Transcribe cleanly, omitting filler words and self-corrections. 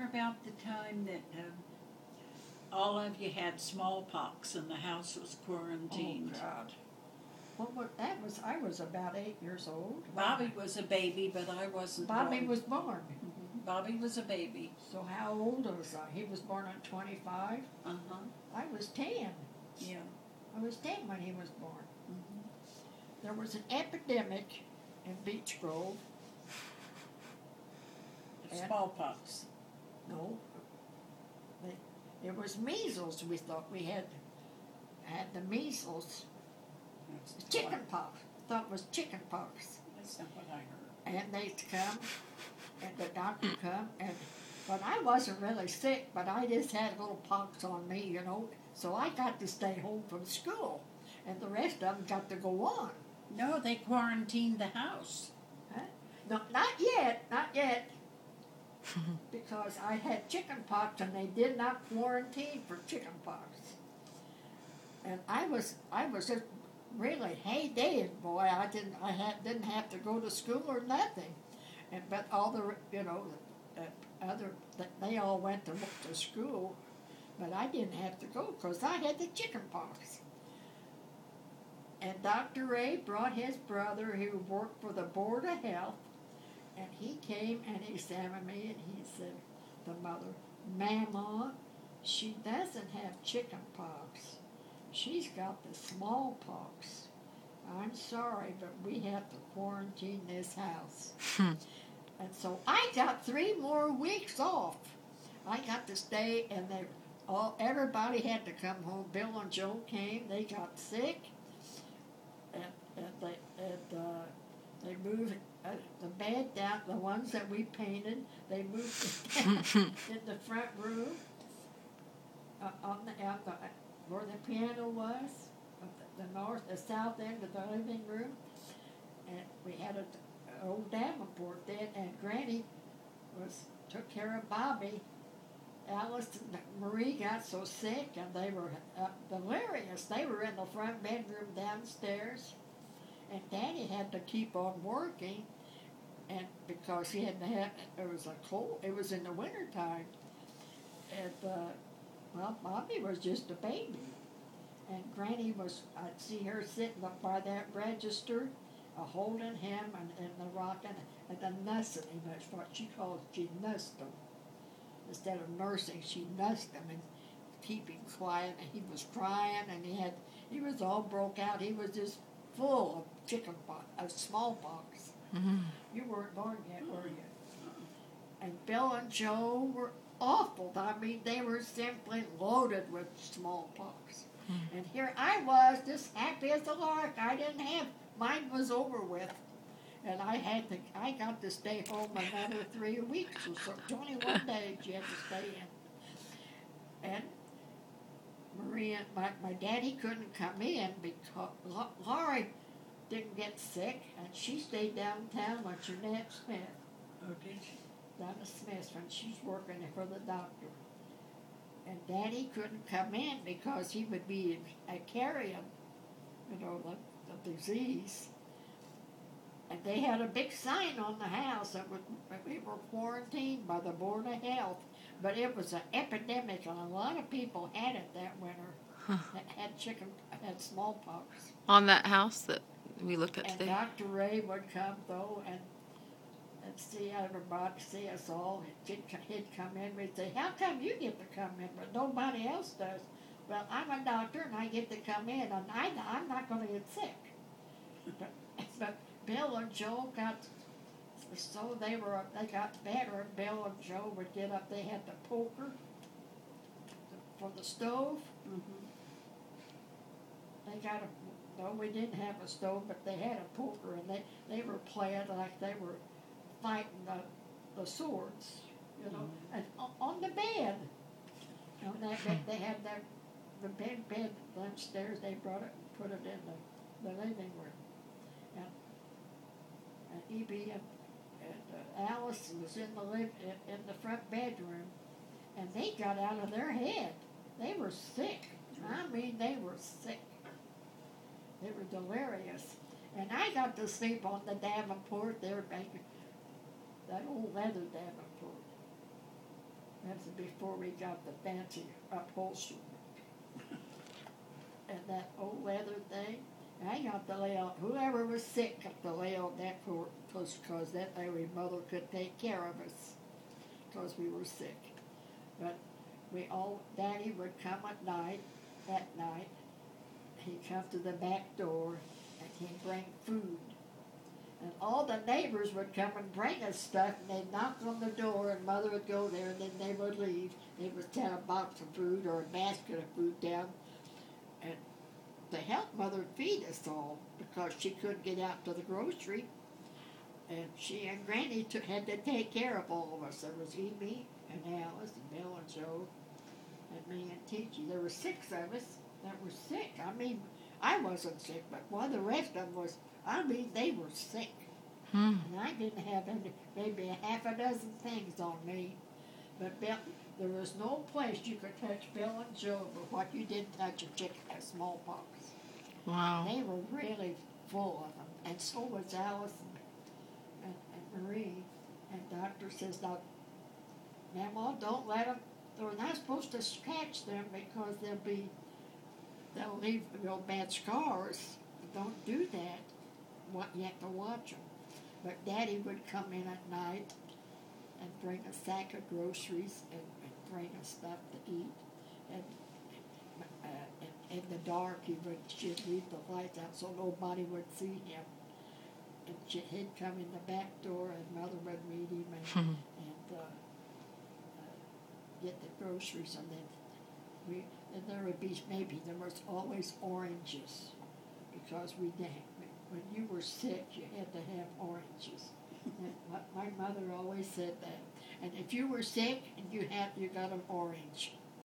about the time that all of you had smallpox and the house was quarantined? Oh, God. That was, I was about 8 years old. Bobby was a baby, but I wasn't Bobby born. was born. Bobby was a baby. So how old was I? He was born at 25. Uh-huh. I was 10. Yeah. I was 10 when he was born. Mm-hmm. There was an epidemic in Beech Grove. Smallpox. No. It was measles. We thought we had the measles. Chicken pox. Thought it was chicken pox. That's not what I heard. And they come, and the doctor come, but I wasn't really sick, but I just had a little pox on me, you know. So I got to stay home from school, and the rest of them got to go on. No, they quarantined the house. Huh? No, not yet, because I had chicken pox, and they did not quarantine for chicken pox. And I was just really heyday, boy. I didn't have to go to school or nothing, but all the they all went to school, but I didn't have to go because I had the chicken pox. And Dr. Ray brought his brother who worked for the Board of Health, and he came and examined me, and he said, the mother, Mama, she doesn't have chicken pox. She's got the smallpox. I'm sorry, but we have to quarantine this house. And so I got 3 more weeks off. I got to stay, and everybody had to come home. Bill and Joe came. They got sick, and they moved the bed down. The ones that we painted, they moved it down in the front room where the piano was, the south end of the living room, and we had an old Davenport then, and Granny took care of Bobby. Alice and Marie got so sick, and they were delirious. They were in the front bedroom downstairs, and Daddy had to keep on working, and because he had to have, it was a cold. It was in the wintertime, and well, Bobby was just a baby, and Granny I'd see her sitting up by that register, holding him and the rocking and the nursing him. That's what she nursed him. Instead of nursing, she nursed him and keep him quiet. And he was crying, and he was all broke out. He was just full of chickenpox, of smallpox. Mm-hmm. You weren't born yet, were you? And Bill and Joe were awful. I mean, they were simply loaded with smallpox. Mm-hmm. And here I was, just happy as a lark. I didn't have, mine was over with. And I got to stay home another 3 weeks or so, 21 days you had to stay in. And Maria, my daddy couldn't come in because Laurie didn't get sick, and she stayed downtown with Jeanette Smith. Oh, did she? Donna Smith, when she's working for the doctor. And Daddy couldn't come in because he would be carrying, the disease. And they had a big sign on the house that we were quarantined by the Board of Health. But it was an epidemic, and a lot of people had it that winter. That had smallpox. On that house that we looked at today? And Dr. Ray would come, though, and see everybody, see us all. He'd come in, we'd say, how come you get to come in, but nobody else does? Well, I'm a doctor, and I get to come in, and I'm not going to get sick. But Bill and Joe got better. Bill and Joe would get up. They had the poker for the stove. Mm-hmm. We didn't have a stove, but they had a poker, and they were playing like they were fighting the swords, mm-hmm. And on the bed. They had the bed downstairs. They brought it and put it in the living room. And E.B. and Alice was in the front bedroom, and they got out of their head. They were sick. I mean, they were sick. They were delirious. And I got to sleep on the Davenport there, that old leather Davenport. That's before we got the fancy upholstery. And that old leather thing, I got to lay out, whoever was sick got to lay out that for, because that way mother could take care of us, because we were sick. But Daddy would come at night, he'd come to the back door, and he'd bring food. And all the neighbors would come and bring us stuff, and they'd knock on the door, and Mother would go there, and then they would leave. They would set a box of food or a basket of food down, and to help Mother feed us all, because she couldn't get out to the grocery. And she and Granny had to take care of all of us. There was me, and Alice, and Bill, and Joe, and me, and Teachy. There were 6 of us that were sick. I mean, I wasn't sick, but one of the rest of them was, they were sick. And I didn't have maybe a half a dozen things on me. But Bill, there was no place you could touch Bill and Joe but what you didn't touch a smallpox. Wow. They were really full of them. And so was Alice and Marie. And doctor says, now, Mama, don't let them, they're not supposed to scratch them because they'll leave real bad scars. Don't do that. You have to watch them. But Daddy would come in at night and bring a sack of groceries and bring us stuff to eat. And in the dark, she'd leave the lights out so nobody would see him. And he'd come in the back door, and Mother would meet him and get the groceries. And then there would be there was always oranges, because when you were sick, you had to have oranges. And my mother always said that. And if you were sick and you got an orange,